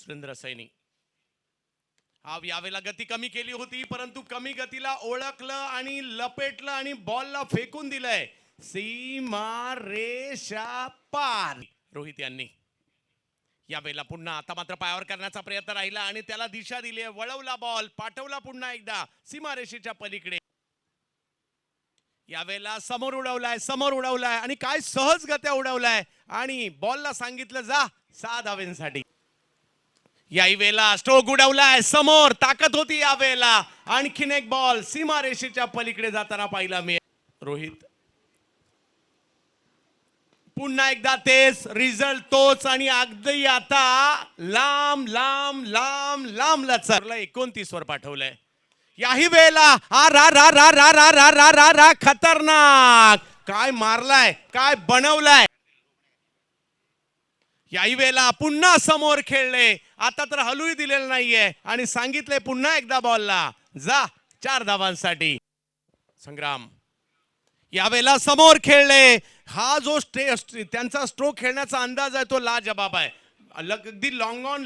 सुरेंद्र सैनी हा यावेळेला गती कमी केली होती, परंतु कमी गतीला ओळखलं आणि लपेटलं आणि बॉलला फेकून दिलंय सीमा रेषा पार. रोहित यांनी यावेळेला पुन्हा आता मात्र पायावर करण्याचा प्रयत्न राहिला आणि त्याला दिशा दिली, वळवला बॉल, पाठवला पुन्हा एकदा सीमारेषेच्या पलीकडे. यावेळेला समोर उडवलाय आणि काय सहजगत्या उडवलाय आणि बॉलला सांगितलं जा 6 धावांसाठी. याही वेळेला स्ट्रोक उडवलाय समोर, ताकद होती यावेळेला. आणखीन एक बॉल सीमारेषेच्या पलीकडे जाताना पाहिला मी. रोहित पुन्हा एकदा तेच रिझल्ट तोच आणि अगदी आता लांब लांब लांब लांब लचरला 29 वर पाठवलंय. याही वेळेला आ रा रा रा रा रा रा रा रा रा खतरनाक काय मारलाय, काय बनवलाय. याही वेळेला पुन्हा समोर खेळले, आता तर हलूही दिलेलं नाहीये आणि सांगितले पुन्हा एकदा बॉलला जा 4 धावांसाठी. संग्राम यावेळेला समोर खेळले, हा जो त्यांचा स्ट्रोक खेळण्याचा अंदाज आहे तो लाजबाब आहे. अगदी लॉंग ऑन